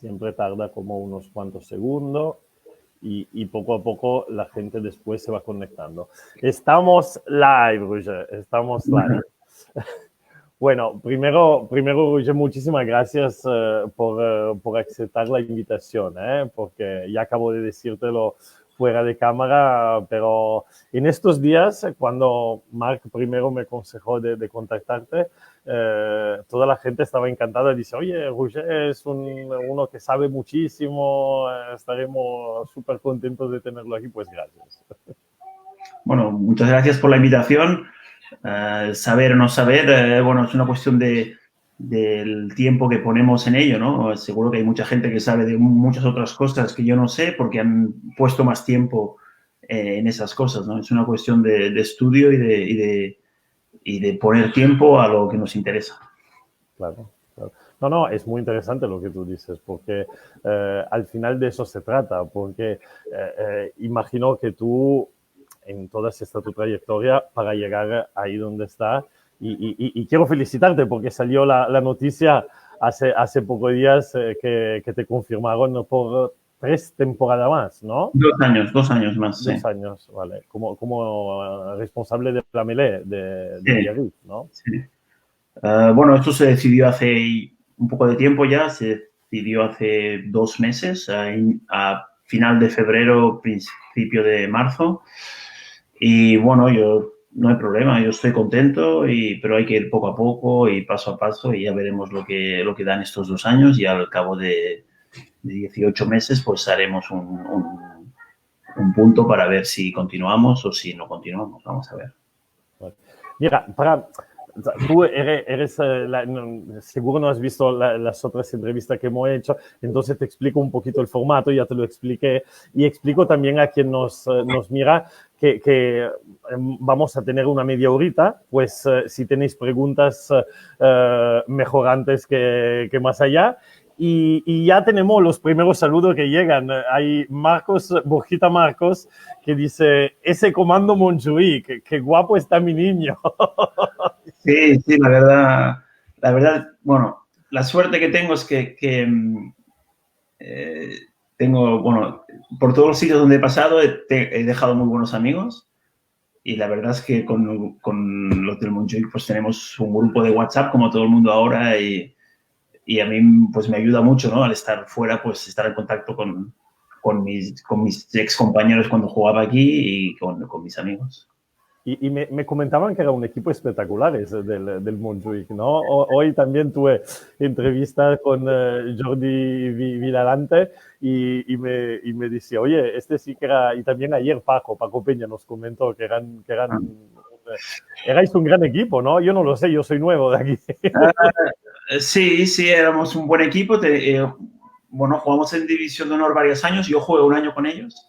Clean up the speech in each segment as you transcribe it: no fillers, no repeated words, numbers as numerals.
siempre tarda como unos cuantos segundos y poco a poco la gente después se va conectando. Estamos live, Roger, estamos live. Bueno, primero Roger, muchísimas gracias por aceptar la invitación, porque ya acabo de decírtelo fuera de cámara, pero en estos días, cuando Marc primero me aconsejó de contactarte, toda la gente estaba encantada. Dice, oye, Roger es uno que sabe muchísimo, estaremos súper contentos de tenerlo aquí, pues gracias. Bueno, muchas gracias por la invitación. Saber o no saber, bueno, es una cuestión del tiempo que ponemos en ello, ¿no? Seguro que hay mucha gente que sabe de muchas otras cosas que yo no sé porque han puesto más tiempo en esas cosas, ¿no? Es una cuestión de estudio y de poner tiempo a lo que nos interesa. Claro, claro. No, es muy interesante lo que tú dices, porque al final de eso se trata, porque imagino que tú, en toda esta tu trayectoria, para llegar ahí donde está, y quiero felicitarte porque salió la noticia hace pocos días que te confirmaron por 3 temporadas más, ¿no? 2 años más, sí. 2 años, vale, como responsable de la Melé de Sí, Biarritz, ¿no? sí. Bueno, esto se decidió hace un poco de tiempo ya, se decidió hace 2 meses, a final de febrero, principio de marzo. Y bueno, yo no hay problema, yo estoy contento, pero hay que ir poco a poco y paso a paso y ya veremos lo que dan estos 2 años y al cabo de 18 meses pues haremos un punto para ver si continuamos o si no continuamos. Vamos a ver. Mira, tú eres seguro no has visto las otras entrevistas que hemos hecho, entonces te explico un poquito el formato, ya te lo expliqué, y explico también a quien nos mira que vamos a tener una media horita, pues si tenéis preguntas, mejor antes que más allá. Y ya tenemos los primeros saludos que llegan. Hay Borjita Marcos, que dice, ese comando Montjuïc, qué guapo está mi niño. Sí, la verdad, bueno, la suerte que tengo es que tengo, bueno, por todos los sitios donde he pasado he dejado muy buenos amigos y la verdad es que con los del Montjuïc pues tenemos un grupo de WhatsApp como todo el mundo ahora y a mí pues me ayuda mucho, ¿no? Al estar fuera, pues estar en contacto con mis ex compañeros cuando jugaba aquí y con mis amigos. Y me comentaban que era un equipo espectacular ese del Montjuïc, ¿no? Hoy también tuve entrevista con Jordi Vilalante y me decía, oye, este sí que era, y también ayer Paco Peña nos comentó que erais un gran equipo, ¿no? Yo no lo sé, yo soy nuevo de aquí. Sí, éramos un buen equipo. Bueno, jugamos en División de Honor varios años. Yo jugué un año con ellos.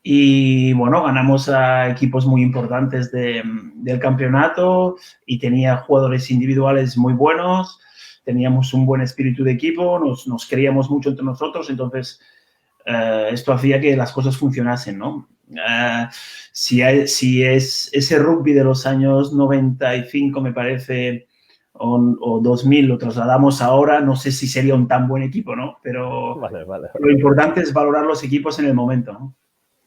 Y bueno, ganamos a equipos muy importantes del campeonato y tenía jugadores individuales muy buenos. Teníamos un buen espíritu de equipo, nos queríamos mucho entre nosotros. Entonces, esto hacía que las cosas funcionasen, ¿no? Si es ese rugby de los años 95, me parece, o 2000 lo trasladamos ahora, no sé si sería un tan buen equipo, ¿no? Pero Vale. lo importante es valorar los equipos en el momento, ¿no?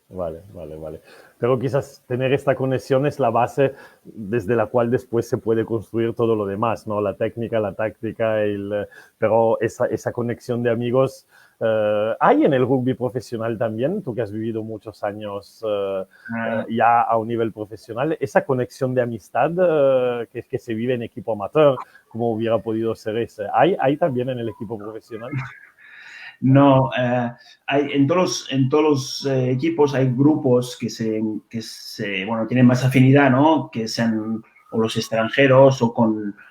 Vale. Pero quizás tener esta conexión es la base desde la cual después se puede construir todo lo demás, ¿no? La técnica, la táctica, pero esa conexión de amigos hay en el rugby profesional también, tú que has vivido muchos años ya a un nivel profesional, esa conexión de amistad que se vive en equipo amateur, como hubiera podido ser ese. ¿Hay también en el equipo profesional? No, en todos los equipos hay grupos bueno, tienen más afinidad, ¿no? Que sean o los extranjeros o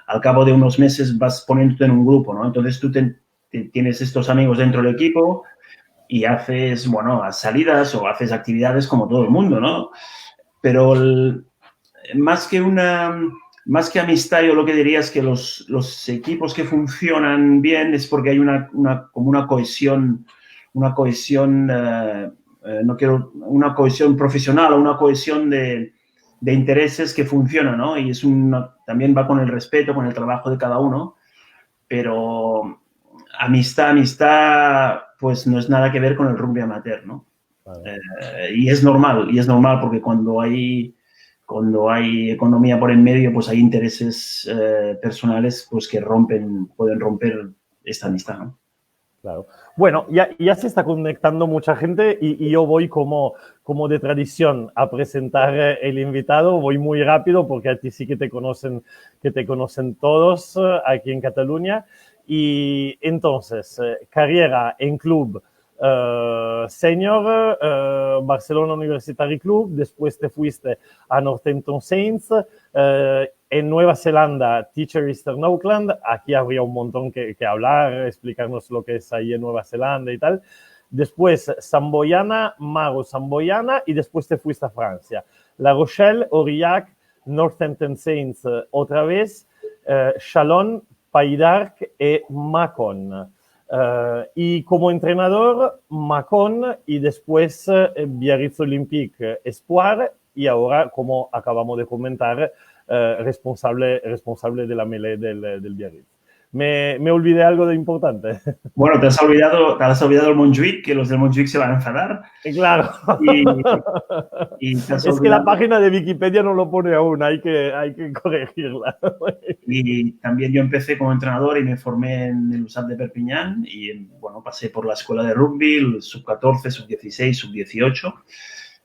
al cabo de unos meses vas poniéndote en un grupo, ¿no? Entonces tú tienes estos amigos dentro del equipo y haces, bueno, salidas o haces actividades como todo el mundo, ¿no? Pero más que amistad, yo lo que diría es que los equipos que funcionan bien es porque hay como una cohesión, no quiero, una cohesión profesional o una cohesión de intereses que funciona, ¿no? Y también va con el respeto, con el trabajo de cada uno, pero amistad, pues no es nada que ver con el rugby amateur, ¿no? Vale. Y es normal porque cuando hay economía por en medio, pues hay intereses personales pues que pueden romper esta amistad, ¿no? Claro. Bueno, ya se está conectando mucha gente y yo voy como de tradición a presentar el invitado. Voy muy rápido porque a ti sí que te conocen todos aquí en Cataluña. Y entonces, carrera en club senior, Barcelona University Club, después te fuiste a Northampton Saints, en Nueva Zelanda, Teacher Eastern Auckland, aquí habría un montón que hablar, explicarnos lo que es ahí en Nueva Zelanda y tal. Después Samboyana, Mago Samboyana y después te fuiste a Francia. La Rochelle, Aurillac, Northampton Saints otra vez, Chalon, Pays d'Arc y Macon. Y como entrenador, Macon y después Biarritz Olympique Espoir y ahora, como acabamos de comentar, responsable de la melee del Biarritz. ¿Me olvidé algo de importante? Bueno, te has olvidado el Montjuic, que los del Montjuic se van a enfadar. Claro. Y te has es que la olvidado, página de Wikipedia no lo pone aún, hay que corregirla. y también yo empecé como entrenador y me formé en el USAP de Perpiñán y, bueno, pasé por la escuela de rugby, el sub-14, sub-16, sub-18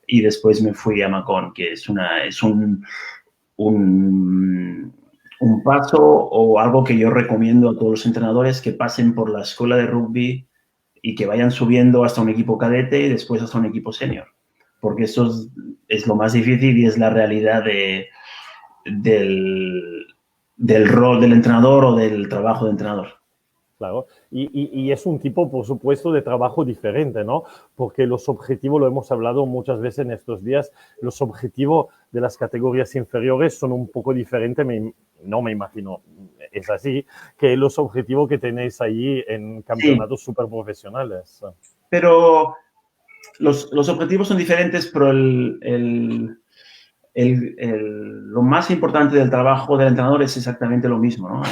y después me fui a Macon, que es un paso o algo que yo recomiendo a todos los entrenadores que pasen por la escuela de rugby y que vayan subiendo hasta un equipo cadete y después hasta un equipo senior, porque eso es lo más difícil y es la realidad del rol del entrenador o del trabajo de entrenador. Claro, y es un tipo, por supuesto, de trabajo diferente, ¿no? Porque los objetivos, lo hemos hablado muchas veces en estos días, los objetivos de las categorías inferiores son un poco diferentes, no me imagino, es así, que los objetivos que tenéis ahí en campeonatos súper profesionales. Pero los objetivos son diferentes, pero lo más importante del trabajo del entrenador es exactamente lo mismo, ¿no?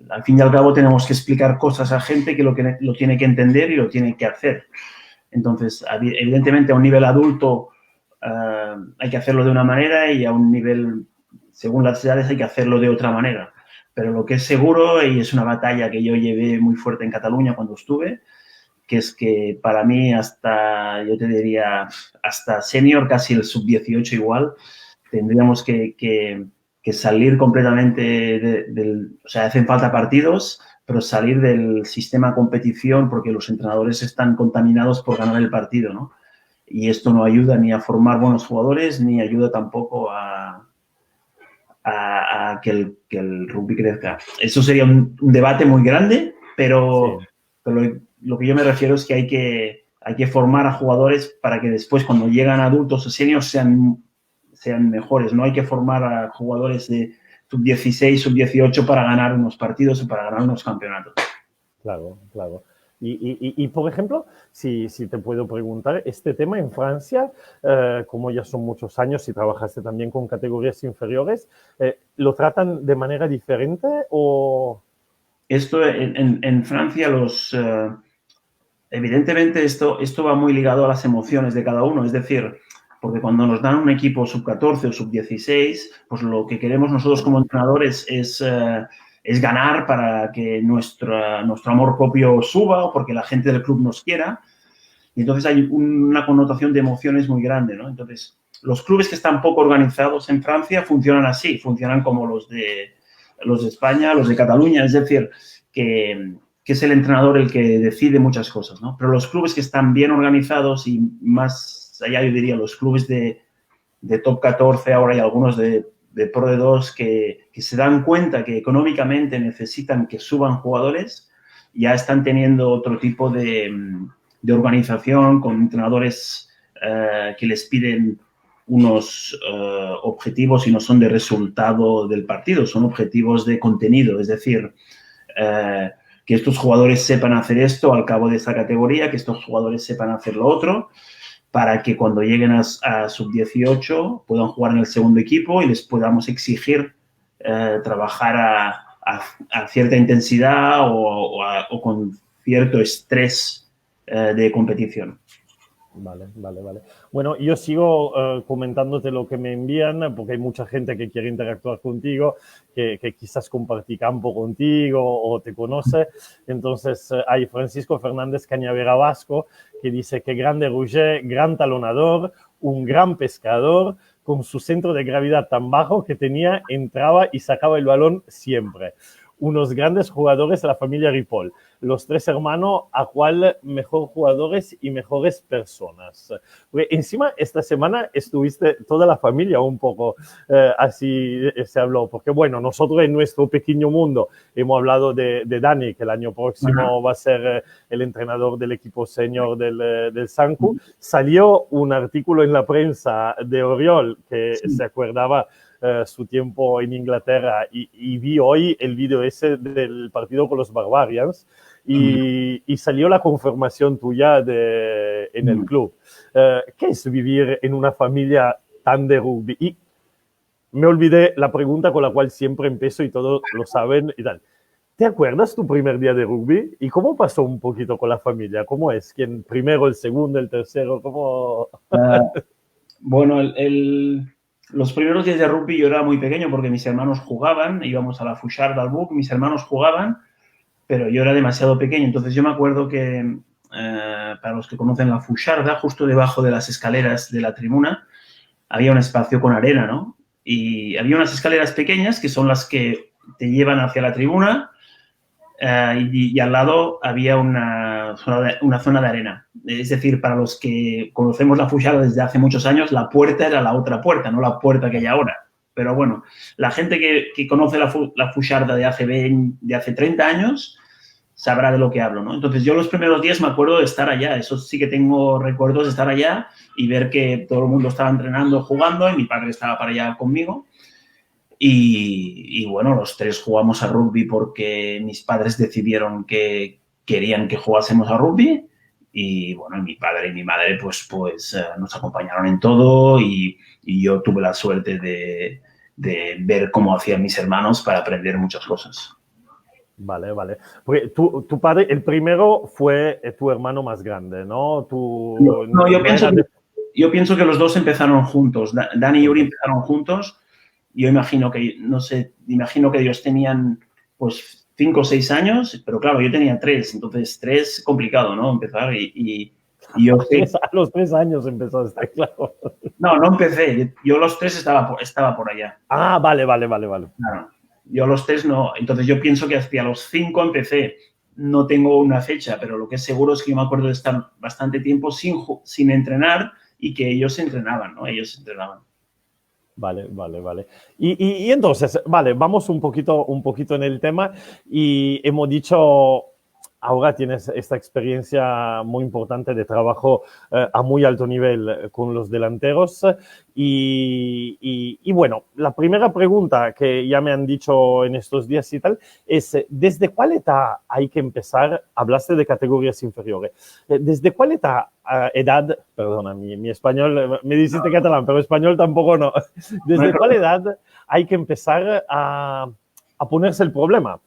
Al fin y al cabo tenemos que explicar cosas a gente que lo tiene que entender y lo tiene que hacer. Entonces, evidentemente, a un nivel adulto hay que hacerlo de una manera y a un nivel, según las edades, hay que hacerlo de otra manera. Pero lo que es seguro, y es una batalla que yo llevé muy fuerte en Cataluña cuando estuve, que es que para mí yo te diría, hasta senior, casi el sub-18 igual, tendríamos que salir completamente o sea, hacen falta partidos, pero salir del sistema competición porque los entrenadores están contaminados por ganar el partido, ¿no? Y esto no ayuda ni a formar buenos jugadores, ni ayuda tampoco a que el rugby crezca. Eso sería un debate muy grande, pero, sí. Pero lo que yo me refiero es que hay que formar a jugadores para que después, cuando llegan adultos o seniors, sean mejores. No hay que formar a jugadores de sub-16, sub-18 para ganar unos partidos o para ganar unos campeonatos. Claro, claro. Y por ejemplo, si te puedo preguntar, este tema en Francia, como ya son muchos años y trabajaste también con categorías inferiores, ¿lo tratan de manera diferente o...? Esto en Francia, evidentemente esto va muy ligado a las emociones de cada uno, es decir, porque cuando nos dan un equipo sub-14 o sub-16, pues lo que queremos nosotros como entrenadores es ganar para que nuestro amor propio suba o porque la gente del club nos quiera. Y entonces hay una connotación de emociones muy grande, ¿no? Entonces, los clubes que están poco organizados en Francia funcionan así, funcionan como los de España, los de Cataluña, es decir, que es el entrenador el que decide muchas cosas, ¿no? Pero los clubes que están bien organizados y más allá, yo diría, los clubes de top 14 ahora hay algunos de Pro de 2 que se dan cuenta que económicamente necesitan que suban jugadores, ya están teniendo otro tipo de organización con entrenadores que les piden unos objetivos y no son de resultado del partido, son objetivos de contenido, es decir, que estos jugadores sepan hacer esto al cabo de esta categoría, que estos jugadores sepan hacer lo otro, para que cuando lleguen a sub-18 puedan jugar en el segundo equipo y les podamos exigir trabajar a cierta intensidad o con cierto estrés de competición. Vale, vale, vale. Bueno, yo sigo comentándote lo que me envían, porque hay mucha gente que quiere interactuar contigo, que quizás compartí campo contigo o te conoce. Entonces, hay Francisco Fernández Cañavera Vasco, que dice que grande Roger, gran talonador, un gran pescador, con su centro de gravedad tan bajo que tenía, entraba y sacaba el balón siempre. Unos grandes jugadores de la familia Ripoll. Los tres hermanos, a cual mejor jugadores y mejores personas. Porque encima, esta semana estuviste toda la familia un poco, así se habló, porque bueno, nosotros en nuestro pequeño mundo hemos hablado de Dani, que el año próximo va a ser el entrenador del equipo senior del Sancu. Salió un artículo en la prensa de Oriol, que se acordaba su tiempo en Inglaterra y vi hoy el vídeo ese del partido con los Barbarians y salió la confirmación tuya en el club. ¿Qué es vivir en una familia tan de rugby? Y me olvidé la pregunta con la cual siempre empiezo y todos lo saben y tal. ¿Te acuerdas tu primer día de rugby? ¿Y cómo pasó un poquito con la familia? ¿Cómo es? ¿Quién primero, el segundo, el tercero? ¿Cómo? Bueno, los primeros días de rugby yo era muy pequeño porque mis hermanos jugaban, íbamos a la Fouchard al Buc, mis hermanos jugaban, pero yo era demasiado pequeño. Entonces yo me acuerdo que, para los que conocen la Fouchard, justo debajo de las escaleras de la tribuna, había un espacio con arena, ¿no? Y había unas escaleras pequeñas que son las que te llevan hacia la tribuna y al lado había una zona de arena. Es decir, para los que conocemos la Fouchard desde hace muchos años, la puerta era la otra puerta, no la puerta que hay ahora. Pero bueno, la gente que conoce la Fouchard de hace 30 años sabrá de lo que hablo, ¿no? Entonces, yo los primeros días me acuerdo de estar allá. Eso sí que tengo recuerdos de estar allá y ver que todo el mundo estaba entrenando, jugando, y mi padre estaba para allá conmigo. Y bueno, los tres jugamos a rugby porque mis padres decidieron que querían que jugásemos a rugby. Y bueno, mi padre y mi madre pues nos acompañaron en todo y yo tuve la suerte de ver cómo hacían mis hermanos para aprender muchas cosas. Vale, vale. Porque tu padre, el primero fue tu hermano más grande, ¿no? No, yo pienso que los dos empezaron juntos. Dani y Yuri empezaron juntos. Yo imagino que, no sé, imagino que ellos tenían pues 5 o 6 años, pero claro, yo tenía 3, entonces 3 complicado, ¿no? Empezar y yo a los 3 años empezaste, claro. No empecé, yo a los 3 estaba por allá. Ah, vale. Claro, yo a los 3 no, entonces yo pienso que hacia los 5 empecé. No tengo una fecha, pero lo que es seguro es que yo me acuerdo de estar bastante tiempo sin entrenar y que ellos entrenaban, ¿no? Ellos entrenaban. Vale. Y entonces, vale, vamos un poquito en el tema y hemos dicho, ahora tienes esta experiencia muy importante de trabajo a muy alto nivel con los delanteros y bueno, la primera pregunta que ya me han dicho en estos días y tal es, ¿desde cuál edad hay que empezar? Hablaste de categorías inferiores. ¿Desde cuál edad, perdona, mi español, me dijiste catalán, pero español tampoco no. ¿Desde cuál edad hay que empezar a ponerse el problema?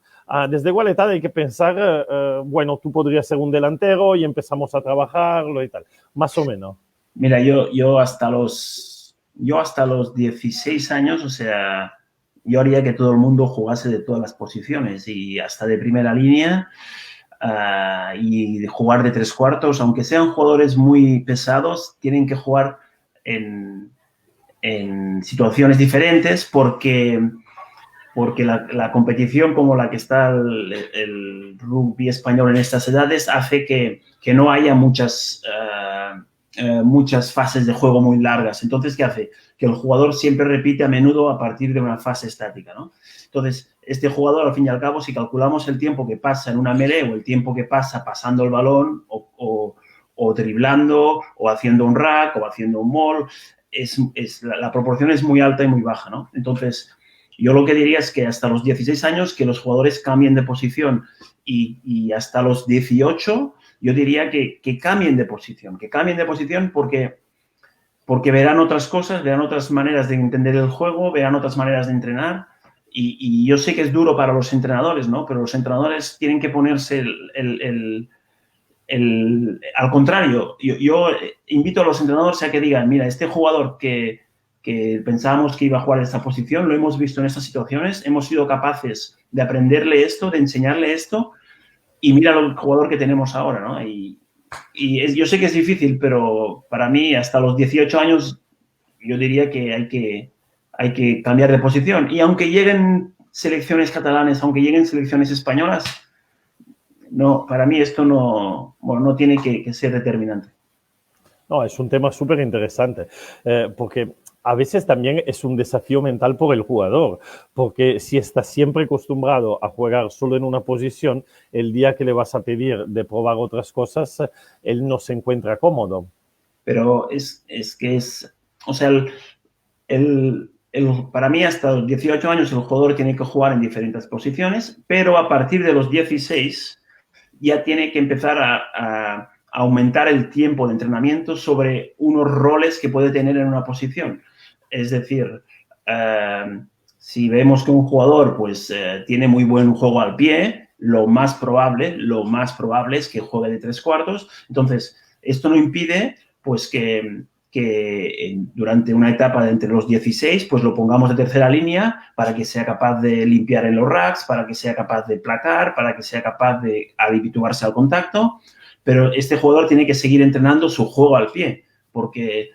¿Desde cuál edad hay que pensar, bueno, tú podrías ser un delantero y empezamos a trabajarlo y tal? Más o menos. Mira, yo hasta los 16 años, o sea, yo haría que todo el mundo jugase de todas las posiciones y hasta de primera línea y de jugar de 3/4, aunque sean jugadores muy pesados, tienen que jugar en situaciones diferentes porque la competición como la que está el rugby español en estas edades hace que no haya muchas fases de juego muy largas. Entonces, ¿qué hace? Que el jugador siempre repite a menudo a partir de una fase estática, ¿no? Entonces, este jugador, al fin y al cabo, si calculamos el tiempo que pasa en una melee o el tiempo que pasa pasando el balón o driblando o haciendo un rack o haciendo un maul, la proporción es muy alta y muy baja, ¿no? Entonces, yo lo que diría es que hasta los 16 años que los jugadores cambien de posición y hasta los 18 yo diría que cambien de posición porque verán otras cosas, verán otras maneras de entender el juego, verán otras maneras de entrenar Y yo sé que es duro para los entrenadores, ¿no? Pero los entrenadores tienen que ponerse al contrario. Yo invito a los entrenadores a que digan, mira, este jugador que pensábamos que iba a jugar esta posición, lo hemos visto en estas situaciones, hemos sido capaces de aprenderle esto, de enseñarle esto, y mira el jugador que tenemos ahora, ¿no? Yo sé que es difícil, pero para mí, hasta los 18 años, yo diría que hay que cambiar de posición. Y aunque lleguen selecciones catalanes, aunque lleguen selecciones españolas, no, para mí esto no tiene que ser determinante. No, es un tema súper interesante, porque a veces también es un desafío mental por el jugador, porque si está siempre acostumbrado a jugar solo en una posición, el día que le vas a pedir de probar otras cosas, él no se encuentra cómodo. Pero o sea, para mí hasta los 18 años el jugador tiene que jugar en diferentes posiciones, pero a partir de los 16 ya tiene que empezar a aumentar el tiempo de entrenamiento sobre unos roles que puede tener en una posición. Es decir, si vemos que un jugador pues, tiene muy buen juego al pie, lo más probable es que juegue de 3/4. Entonces, esto no impide pues, que durante una etapa de entre los 16, pues lo pongamos de tercera línea para que sea capaz de limpiar en los racks, para que sea capaz de placar, para que sea capaz de habituarse al contacto. Pero este jugador tiene que seguir entrenando su juego al pie, porque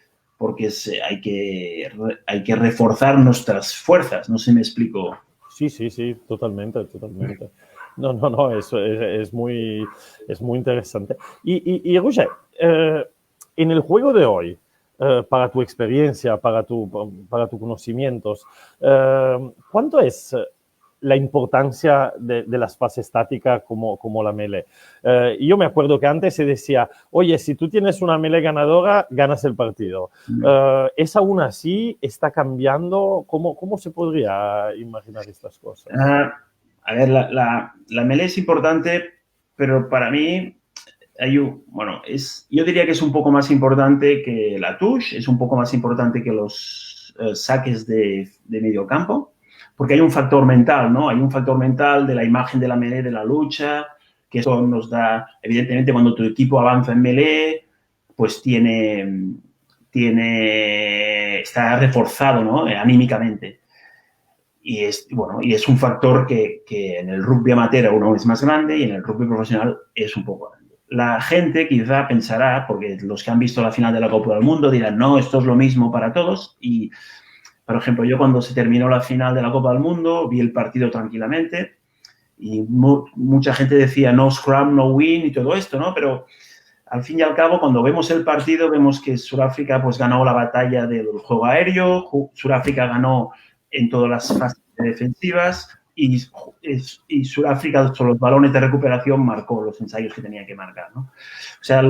hay que reforzar nuestras fuerzas. No sé si me explico. Sí, totalmente. No, eso es muy interesante. Y Roger, en el juego de hoy, para tu experiencia, para tus conocimientos, ¿cuánto es la importancia de las fases estáticas como la melee? Yo me acuerdo que antes se decía, oye, si tú tienes una melee ganadora, ganas el partido. ¿Es aún así? ¿Está cambiando? ¿Cómo se podría imaginar estas cosas? A ver, la melee es importante, pero para mí yo diría que es un poco más importante que la touche, es un poco más importante que los saques de medio campo, porque hay un factor mental, ¿no? Hay un factor mental de la imagen de la melee, de la lucha, que eso nos da, evidentemente, cuando tu equipo avanza en melee, pues está reforzado, ¿no? Anímicamente. Y es un factor que en el rugby amateur uno es más grande y en el rugby profesional es un poco grande. La gente quizá pensará, porque los que han visto la final de la Copa del Mundo dirán, no, esto es lo mismo para todos. Y, por ejemplo, yo cuando se terminó la final de la Copa del Mundo vi el partido tranquilamente y mucha gente decía no scrum, no win y todo esto, ¿no? Pero al fin y al cabo, cuando vemos el partido, vemos que Sudáfrica pues, ganó la batalla del juego aéreo, Sudáfrica ganó en todas las fases defensivas y Sudáfrica, sobre los balones de recuperación, marcó los ensayos que tenía que marcar, ¿no? O sea,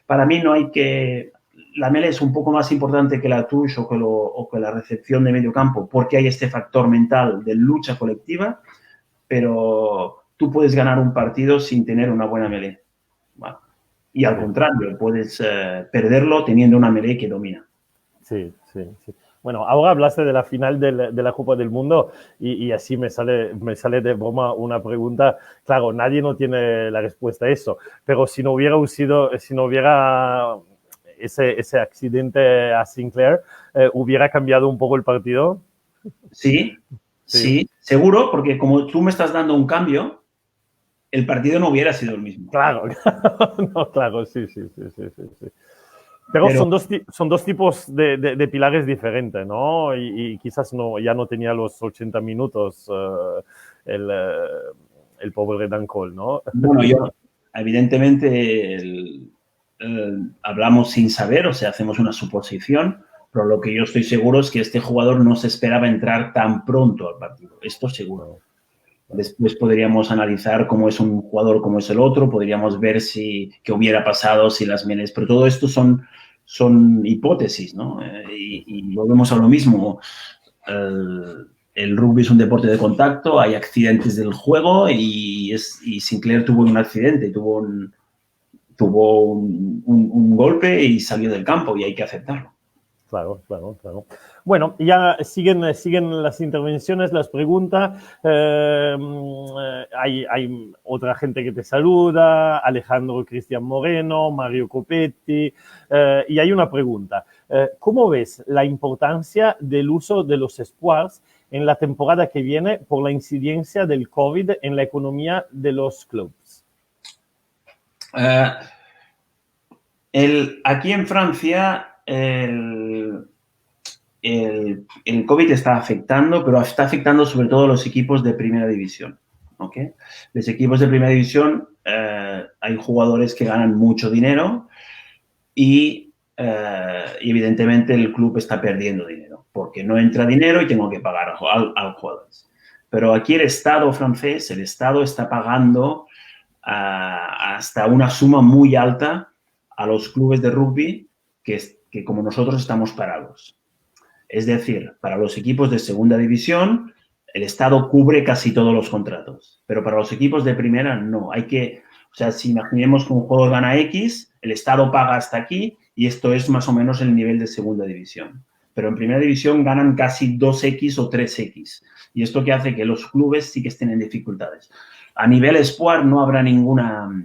para mí no hay que... La melee es un poco más importante que la touche o que la recepción de medio campo porque hay este factor mental de lucha colectiva, pero tú puedes ganar un partido sin tener una buena melee. Bueno, y al contrario, puedes perderlo teniendo una melee que domina. Sí. Bueno, ahora hablaste de la final de la Copa del Mundo y así me sale de broma una pregunta. Claro, nadie no tiene la respuesta a eso, pero si no hubiera ese accidente a Sinclair, ¿hubiera cambiado un poco el partido? Sí, seguro, porque como tú me estás dando un cambio, el partido no hubiera sido el mismo. Claro, sí. Pero son dos tipos de pilares diferentes, ¿no? Y quizás ya no tenía los 80 minutos el pobre Dan Cole, ¿no? Bueno, yo, evidentemente, hablamos sin saber, o sea, hacemos una suposición, pero lo que yo estoy seguro es que este jugador no se esperaba entrar tan pronto al partido. Esto seguro. Después podríamos analizar cómo es un jugador, cómo es el otro, podríamos ver qué hubiera pasado si las meles, pero todo esto son hipótesis, ¿no? Y volvemos a lo mismo. El rugby es un deporte de contacto, hay accidentes del juego y Sinclair tuvo un accidente, tuvo un golpe y salió del campo y hay que aceptarlo. Claro, claro, claro. Bueno, ya siguen las intervenciones, las preguntas. Hay otra gente que te saluda, Alejandro Cristian Moreno, Mario Copetti, y hay una pregunta. ¿Cómo ves la importancia del uso de los sports en la temporada que viene por la incidencia del COVID en la economía de los clubes? Aquí en Francia el COVID está afectando, pero está afectando sobre todo a los equipos de primera división. ¿Okay? Los equipos de primera división hay jugadores que ganan mucho dinero y evidentemente el club está perdiendo dinero porque no entra dinero y tengo que pagar a los jugadores. Pero aquí el Estado francés, el Estado está pagando hasta una suma muy alta a los clubes de rugby que como nosotros estamos parados. Es decir, para los equipos de segunda división, el Estado cubre casi todos los contratos, pero para los equipos de primera no. O sea, si imaginemos que un jugador gana X, el Estado paga hasta aquí y esto es más o menos el nivel de segunda división. Pero en primera división ganan casi 2X o 3X. Y esto que hace que los clubes sí que estén en dificultades. A nivel Espoir no habrá ninguna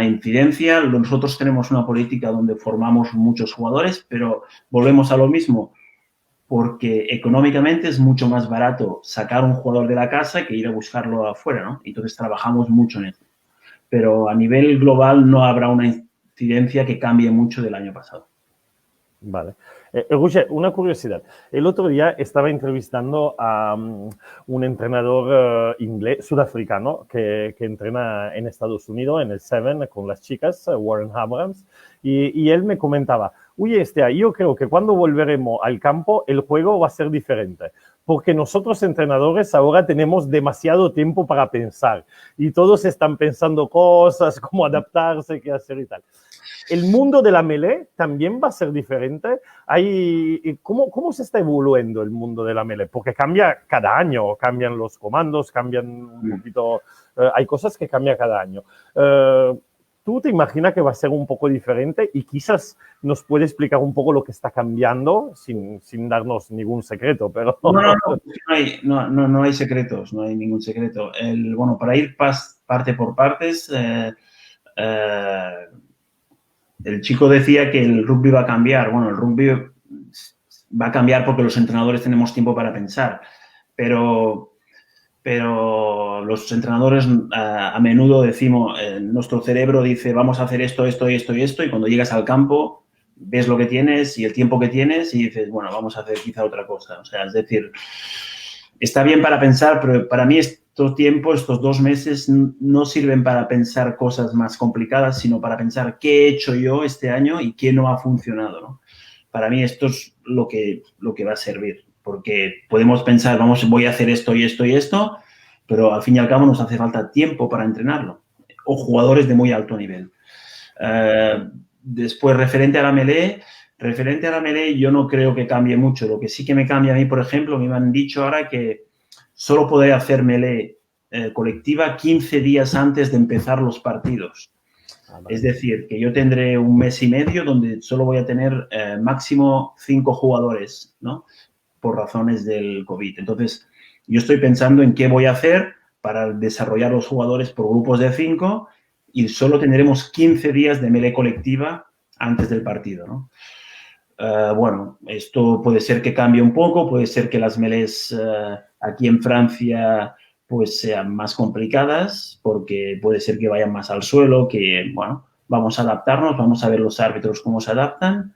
incidencia. Nosotros tenemos una política donde formamos muchos jugadores, pero volvemos a lo mismo, porque económicamente es mucho más barato sacar un jugador de la casa que ir a buscarlo afuera, ¿no? Entonces trabajamos mucho en eso. Pero a nivel global no habrá una incidencia que cambie mucho del año pasado. Vale. Roger, una curiosidad. El otro día estaba entrevistando a un entrenador inglés, sudafricano, que entrena en Estados Unidos, en el Seven, con las chicas, Warren Abrams, y él me comentaba, oye, yo creo que cuando volveremos al campo, el juego va a ser diferente, porque nosotros entrenadores ahora tenemos demasiado tiempo para pensar, y todos están pensando cosas, cómo adaptarse, qué hacer y tal. El mundo de la melee también va a ser diferente. ¿Cómo se está evolucionando el mundo de la melee? Porque cambia cada año, cambian los comandos, cambian un poquito, hay cosas que cambian cada año. ¿Tú te imaginas que va a ser un poco diferente? Y quizás nos puede explicar un poco lo que está cambiando sin darnos ningún secreto, pero... No hay secretos, no hay ningún secreto. Bueno, para ir parte por partes... el chico decía que el rugby va a cambiar. Bueno, el rugby va a cambiar porque los entrenadores tenemos tiempo para pensar, pero los entrenadores a menudo decimos, nuestro cerebro dice, vamos a hacer esto, esto y esto y esto, y cuando llegas al campo ves lo que tienes y el tiempo que tienes y dices, bueno, vamos a hacer quizá otra cosa. O sea, es decir, está bien para pensar, pero para mí estos tiempos, estos 2 meses, no sirven para pensar cosas más complicadas, sino para pensar qué he hecho yo este año y qué no ha funcionado, ¿no? Para mí esto es lo que va a servir, porque podemos pensar, voy a hacer esto y esto y esto, pero al fin y al cabo nos hace falta tiempo para entrenarlo, o jugadores de muy alto nivel. Después, referente a la melee, yo no creo que cambie mucho. Lo que sí que me cambia a mí, por ejemplo, me han dicho ahora que solo podré hacer melee colectiva 15 días antes de empezar los partidos. Es decir, que yo tendré 1 mes y medio donde solo voy a tener máximo 5 jugadores, ¿no? Por razones del COVID. Entonces, yo estoy pensando en qué voy a hacer para desarrollar los jugadores por grupos de 5 y solo tendremos 15 días de melee colectiva antes del partido, ¿no? Bueno, esto puede ser que cambie un poco, puede ser que las melees aquí en Francia pues sean más complicadas porque puede ser que vayan más al suelo, que, bueno, vamos a adaptarnos, vamos a ver los árbitros cómo se adaptan.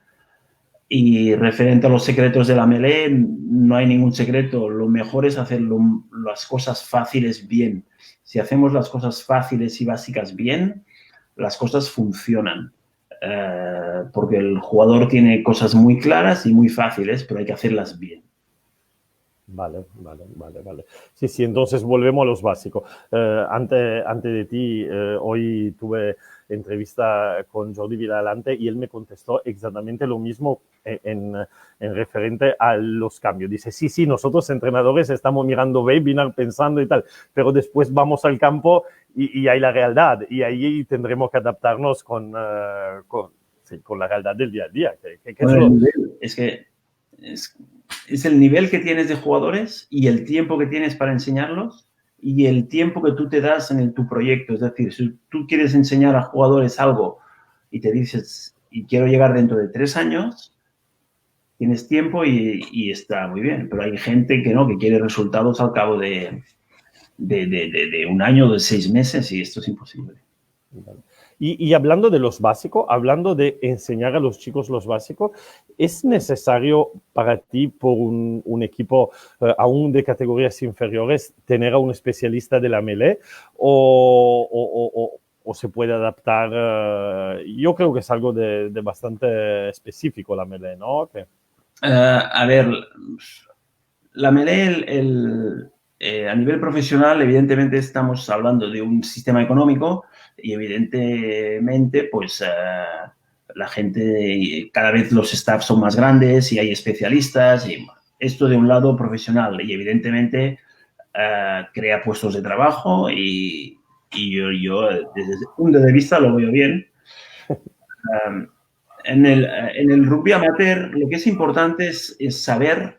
Y referente a los secretos de la melee, no hay ningún secreto. Lo mejor es hacer las cosas fáciles bien. Si hacemos las cosas fáciles y básicas bien, las cosas funcionan. Porque el jugador tiene cosas muy claras y muy fáciles, pero hay que hacerlas bien. Vale. Sí, entonces volvemos a los básicos. Antes de ti, hoy tuve entrevista con Jordi Vilalante y él me contestó exactamente lo mismo en referente a los cambios. Dice, sí, nosotros entrenadores estamos mirando webinar, pensando y tal, pero después vamos al campo y hay la realidad y ahí tendremos que adaptarnos sí, con la realidad del día a día. Es que es el nivel que tienes de jugadores y el tiempo que tienes para enseñarlos y el tiempo que tú te das en tu proyecto. Es decir, si tú quieres enseñar a jugadores algo y te dices, y quiero llegar dentro de 3 años, tienes tiempo y está muy bien. Pero hay gente que no, que quiere resultados al cabo de 1 año, de 6 meses, y esto es imposible. Y hablando de los básicos, hablando de enseñar a los chicos los básicos, ¿es necesario para ti, por un equipo aún de categorías inferiores, tener a un especialista de la melee o se puede adaptar? Yo creo que es algo de bastante específico la melee, ¿no? A ver, la melee, a nivel profesional, evidentemente estamos hablando de un sistema económico y evidentemente, pues la gente, cada vez los staffs son más grandes y hay especialistas y esto de un lado profesional y evidentemente crea puestos de trabajo y yo desde un punto de vista lo veo bien. En el rugby amateur lo que es importante es saber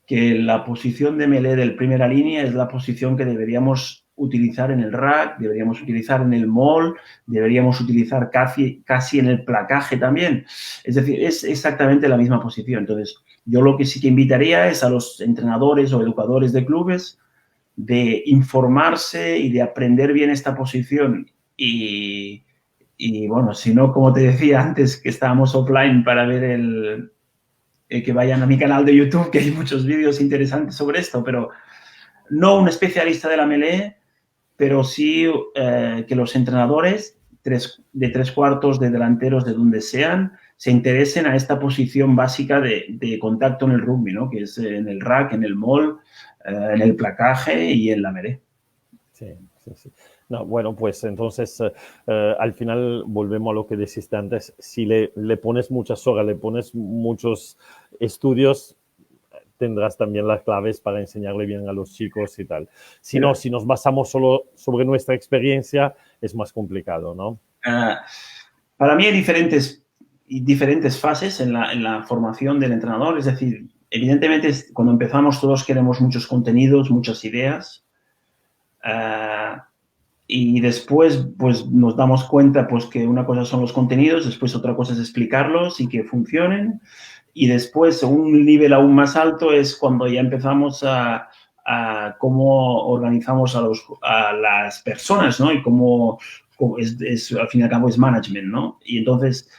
que la posición de melee del primera línea es la posición que deberíamos utilizar en el rack, deberíamos utilizar en el maul, deberíamos utilizar casi en el placaje también. Es decir, es exactamente la misma posición. Entonces, yo lo que sí que invitaría es a los entrenadores o educadores de clubes de informarse y de aprender bien esta posición y bueno, si no, como te decía antes, que estábamos offline para ver que vayan a mi canal de YouTube, que hay muchos vídeos interesantes sobre esto, pero no un especialista de la melee, pero sí que los entrenadores de 3/4, de delanteros, de donde sean, se interesen a esta posición básica de contacto en el rugby, ¿no? Que es en el rack, en el maul, en el placaje y en la melee. Sí, sí, sí. No, bueno, pues entonces al final volvemos a lo que dijiste antes. Si le pones muchas horas, le pones muchos estudios, tendrás también las claves para enseñarle bien a los chicos y tal. Si no, si nos basamos solo sobre nuestra experiencia, es más complicado, ¿no? Para mí hay diferentes fases en la formación del entrenador. Es decir, evidentemente cuando empezamos todos queremos muchos contenidos, muchas ideas. Y después pues nos damos cuenta pues que una cosa son los contenidos, después otra cosa es explicarlos y que funcionen. Y después un nivel aún más alto es cuando ya empezamos a cómo organizamos a las personas, ¿no? Y cómo al fin y al cabo es management, ¿no? Y entonces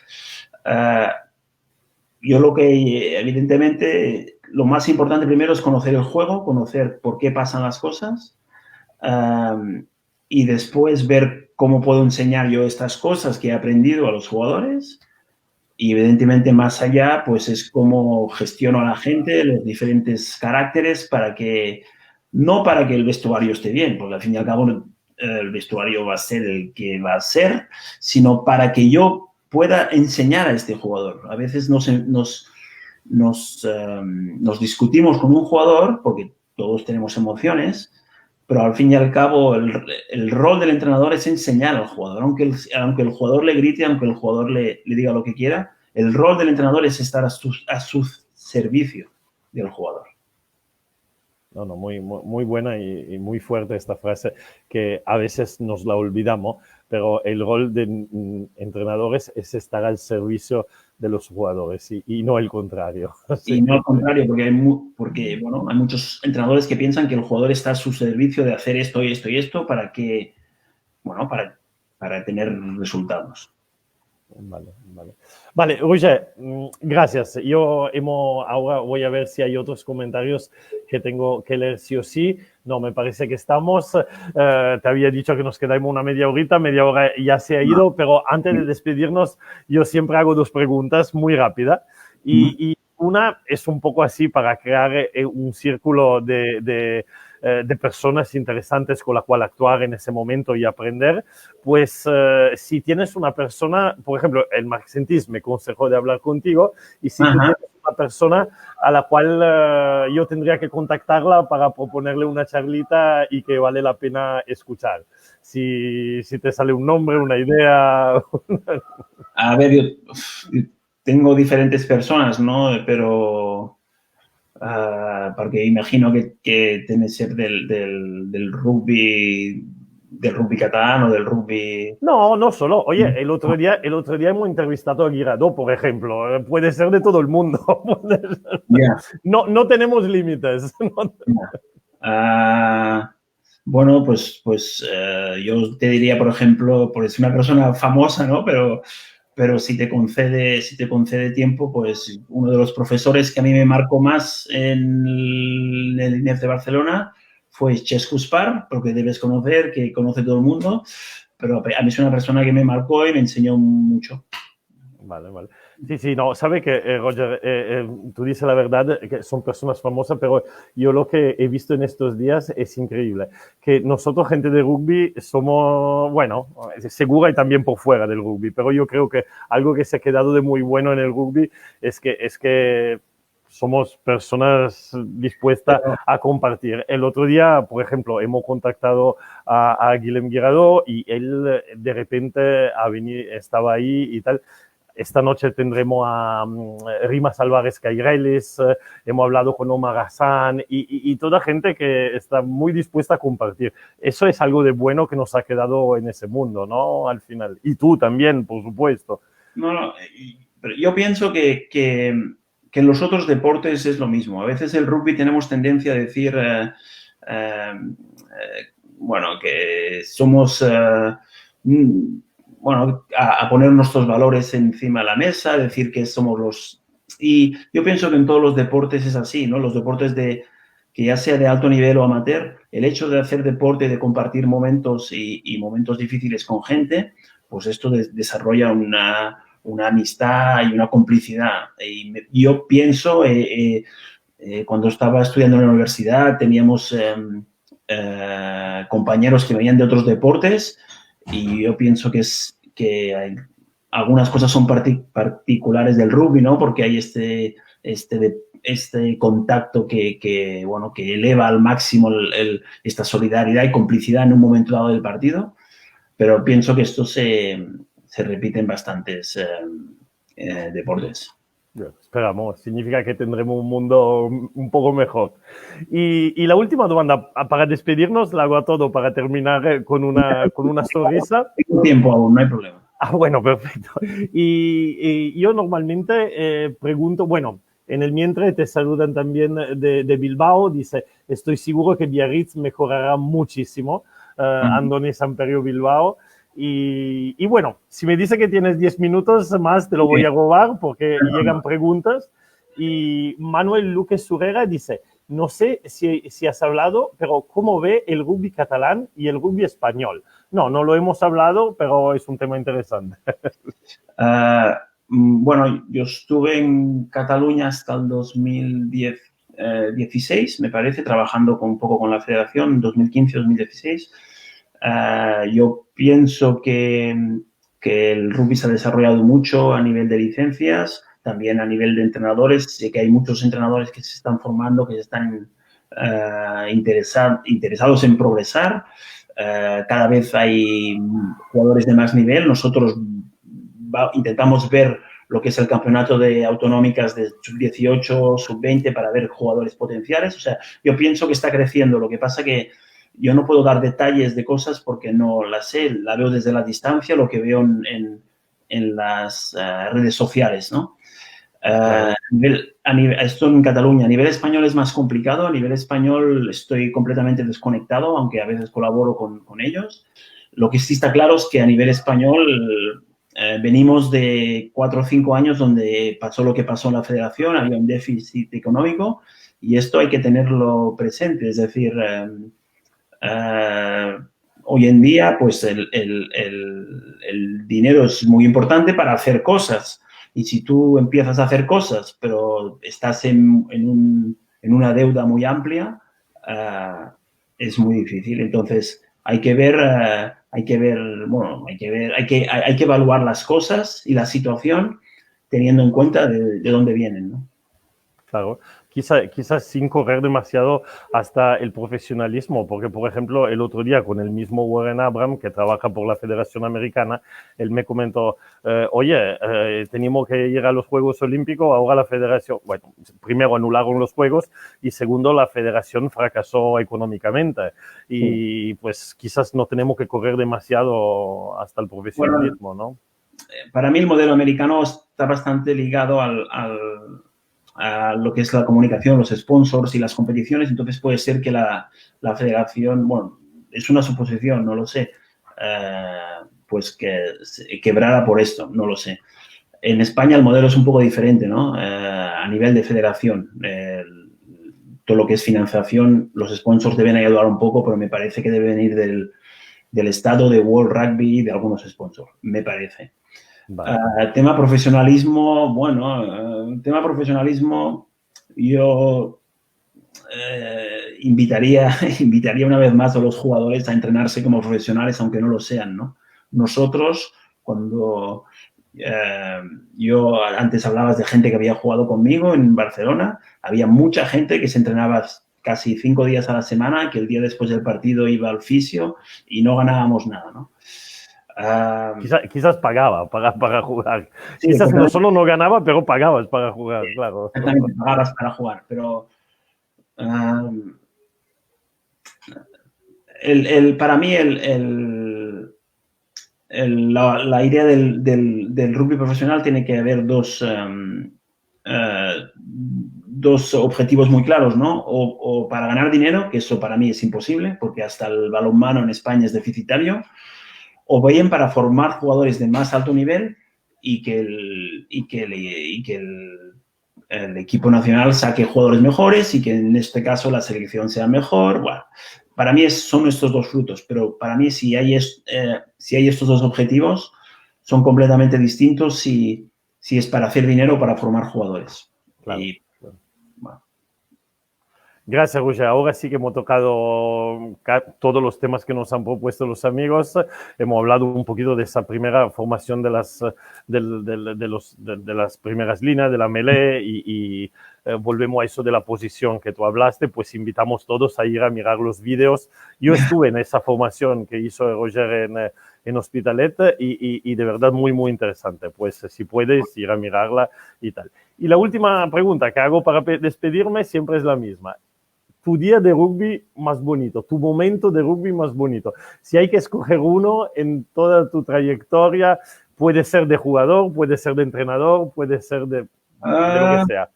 yo lo que evidentemente lo más importante primero es conocer el juego, conocer por qué pasan las cosas. Y después ver cómo puedo enseñar yo estas cosas que he aprendido a los jugadores. Y evidentemente más allá, pues es cómo gestiono a la gente, los diferentes caracteres no para que el vestuario esté bien, porque al fin y al cabo el vestuario va a ser el que va a ser, sino para que yo pueda enseñar a este jugador. A veces nos discutimos con un jugador, porque todos tenemos emociones, pero al fin y al cabo el rol del entrenador es enseñar al jugador. Aunque el jugador le grite, aunque el jugador le diga lo que quiera, el rol del entrenador es estar a su servicio del jugador. No, muy buena y muy fuerte esta frase que a veces nos la olvidamos, pero el rol de entrenadores es estar al servicio de los jugadores y no el contrario. Y no al contrario, porque bueno, hay muchos entrenadores que piensan que el jugador está a su servicio de hacer esto y esto y esto para tener resultados. Vale, Roger, gracias. Ahora voy a ver si hay otros comentarios que tengo que leer sí o sí. No, me parece que estamos. Te había dicho que nos quedamos una media hora ya se ha ido, pero antes de despedirnos, yo siempre hago 2 preguntas muy rápidas. Y una es un poco así para crear un círculo de de personas interesantes con la cual actuar en ese momento y aprender, pues si tienes una persona, por ejemplo, el Marc Sentís me aconsejó de hablar contigo, y si tú tienes una persona a la cual yo tendría que contactarla para proponerle una charlita y que vale la pena escuchar. Si te sale un nombre, una idea. A ver, yo tengo diferentes personas, ¿no? Pero porque imagino que tiene que ser del rugby catalán o del rugby. No, no solo. Oye, el otro día hemos entrevistado a Guirado, por ejemplo. Puede ser de todo el mundo. Yeah. No tenemos límites. Bueno, pues yo te diría, por ejemplo, por ser una persona famosa, ¿no? Pero si te concede tiempo, pues uno de los profesores que a mí me marcó más en el INEF de Barcelona fue Cesc Uspar, porque debes conocer, que conoce todo el mundo, pero a mí es una persona que me marcó y me enseñó mucho. Vale, vale. Sí, no, sabe que, Roger, tú dices la verdad, que son personas famosas, pero yo lo que he visto en estos días es increíble. Que nosotros, gente de rugby, somos, bueno, segura y también por fuera del rugby, pero yo creo que algo que se ha quedado de muy bueno en el rugby es que somos personas dispuestas a compartir. El otro día, por ejemplo, hemos contactado a Guillem Guirado y él de repente estaba ahí y tal. Esta noche tendremos a Rimas Álvarez Caireles, hemos hablado con Omar Hassan y toda gente que está muy dispuesta a compartir. Eso es algo de bueno que nos ha quedado en ese mundo, ¿no? Al final. Y tú también, por supuesto. No, pero yo pienso que en los otros deportes es lo mismo. A veces el rugby tenemos tendencia a decir, bueno, que somos... bueno, a poner nuestros valores encima de la mesa, decir que somos los... Y yo pienso que en todos los deportes es así, ¿no? Los deportes que ya sea de alto nivel o amateur, el hecho de hacer deporte, de compartir momentos y momentos difíciles con gente, pues esto desarrolla una amistad y una complicidad. Y yo pienso, cuando estaba estudiando en la universidad, teníamos compañeros que venían de otros deportes. Y yo pienso que algunas cosas son particulares del rugby, ¿no? Porque hay este contacto que eleva al máximo esta solidaridad y complicidad en un momento dado del partido. Pero pienso que esto se repite en bastantes deportes. Esperamos, significa que tendremos un mundo un poco mejor. Y la última demanda, para despedirnos, la hago a todo para terminar con una sonrisa. Tengo tiempo aún, no hay problema. Bueno, perfecto. Y yo normalmente pregunto, bueno, en el mientras te saludan también de Bilbao, dice, estoy seguro que Biarritz mejorará muchísimo, Andoni Samperio Bilbao. Y bueno, si me dice que tienes 10 minutos más, te lo voy a robar porque llegan preguntas. Y Manuel Luque Surrera dice, no sé si has hablado, pero ¿cómo ve el rugby catalán y el rugby español? No lo hemos hablado, pero es un tema interesante. Bueno, yo estuve en Cataluña hasta el 2016, me parece, trabajando un poco con la federación, 2015-2016. Yo pienso que el rugby se ha desarrollado mucho a nivel de licencias, también a nivel de entrenadores. Sé que hay muchos entrenadores que se están formando, que se están interesados en progresar. Cada vez hay jugadores de más nivel. Nosotros intentamos ver lo que es el campeonato de autonómicas de sub-18, sub-20 para ver jugadores potenciales. O sea, yo pienso que está creciendo. Lo que pasa que yo no puedo dar detalles de cosas porque no las sé, la veo desde la distancia, lo que veo en las redes sociales, ¿no? Esto en Cataluña. A nivel español es más complicado. A nivel español estoy completamente desconectado, aunque a veces colaboro con ellos. Lo que sí está claro es que a nivel español venimos de 4 o 5 años donde pasó lo que pasó en la federación, había un déficit económico y esto hay que tenerlo presente. Es decir, hoy en día, pues el dinero es muy importante para hacer cosas. Y si tú empiezas a hacer cosas, pero estás en una deuda muy amplia, es muy difícil. Entonces, hay que ver, bueno, hay que evaluar las cosas y la situación teniendo en cuenta de dónde vienen, ¿no? Claro, quizás sin correr demasiado hasta el profesionalismo, porque por ejemplo el otro día con el mismo Warren Abram, que trabaja por la Federación Americana, él me comentó, oye, tenemos que ir a los Juegos Olímpicos, ahora la Federación, bueno, primero anularon los Juegos y segundo la Federación fracasó económicamente y pues quizás no tenemos que correr demasiado hasta el profesionalismo, ¿no? Para mí el modelo americano está bastante ligado a lo que es la comunicación, los sponsors y las competiciones, entonces puede ser que la federación, bueno, es una suposición, no lo sé, pues que quebrara por esto, no lo sé. En España el modelo es un poco diferente, ¿no? A nivel de federación, todo lo que es financiación, los sponsors deben ayudar un poco, pero me parece que debe venir del estado de World Rugby, de algunos sponsors, me parece. Vale. Tema profesionalismo, bueno, tema profesionalismo, yo invitaría una vez más a los jugadores a entrenarse como profesionales, aunque no lo sean, ¿no? Nosotros, cuando yo antes hablabas de gente que había jugado conmigo en Barcelona, había mucha gente que se entrenaba casi 5 días a la semana, que el día después del partido iba al fisio y no ganábamos nada, ¿no? Quizás pagaba para jugar. Sí, Quizás no solo no ganaba, pero pagabas para jugar, claro. Exactamente, pagabas para jugar, pero para mí la idea del rugby profesional tiene que haber dos objetivos muy claros, ¿no? O para ganar dinero, que eso para mí es imposible, porque hasta el balonmano en España es deficitario, o bien para formar jugadores de más alto nivel y que el equipo nacional saque jugadores mejores y que en este caso la selección sea mejor. Bueno, para mí son estos dos frutos, pero para mí si hay estos dos objetivos son completamente distintos si es para hacer dinero o para formar jugadores. Claro. Y, bueno. Gracias, Roger. Ahora sí que hemos tocado todos los temas que nos han propuesto los amigos. Hemos hablado un poquito de esa primera formación de las primeras líneas, de la melee, y volvemos a eso de la posición que tú hablaste. Pues invitamos todos a ir a mirar los vídeos. Yo estuve en esa formación que hizo Roger en Hospitalet y de verdad muy, muy interesante. Pues si puedes ir a mirarla y tal. Y la última pregunta que hago para despedirme siempre es la misma. Tu día de rugby más bonito, tu momento de rugby más bonito. Si hay que escoger uno en toda tu trayectoria, puede ser de jugador, puede ser de entrenador, puede ser de lo que sea.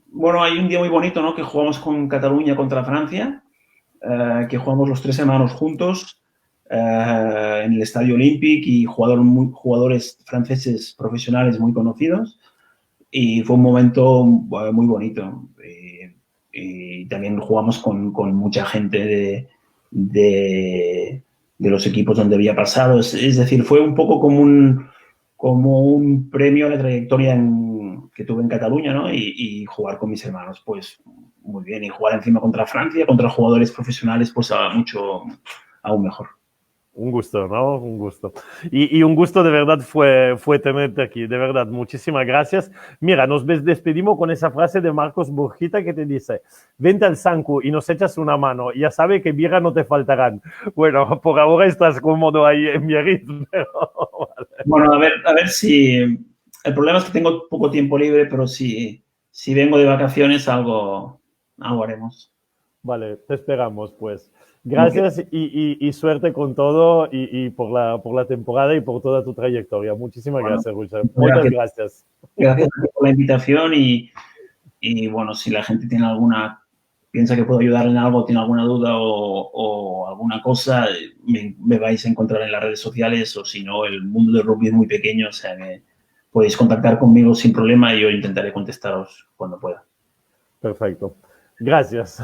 Bueno, hay un día muy bonito, ¿no? Que jugamos con Cataluña contra Francia, que jugamos los 3 hermanos juntos en el Estadio Olímpic y jugadores franceses profesionales muy conocidos. Y fue un momento muy bonito. Y también jugamos con mucha gente de los equipos donde había pasado. Es decir, fue un poco como un premio a la trayectoria que tuve en Cataluña, ¿no? Y jugar con mis hermanos, pues muy bien. Y jugar encima contra Francia, contra jugadores profesionales, pues aún mejor. Un gusto, ¿no? Un gusto. Y un gusto de verdad fue tenerte aquí, de verdad. Muchísimas gracias. Mira, nos despedimos con esa frase de Marcos Burjita que te dice, vente al Sanku y nos echas una mano. Ya sabe que birra no te faltarán. Bueno, por ahora estás cómodo ahí en Biarritz, pero... Vale. Bueno, a ver si... El problema es que tengo poco tiempo libre, pero si vengo de vacaciones, algo haremos. Vale, te esperamos, pues. Gracias y suerte con todo y por la temporada y por toda tu trayectoria. Muchísimas gracias, Roger. Muchas gracias. Gracias por la invitación y bueno, si la gente piensa que puedo ayudarle en algo, tiene alguna duda o alguna cosa, me vais a encontrar en las redes sociales o si no, el mundo del rugby es muy pequeño, o sea que podéis contactar conmigo sin problema y yo intentaré contestaros cuando pueda. Perfecto. Gracias.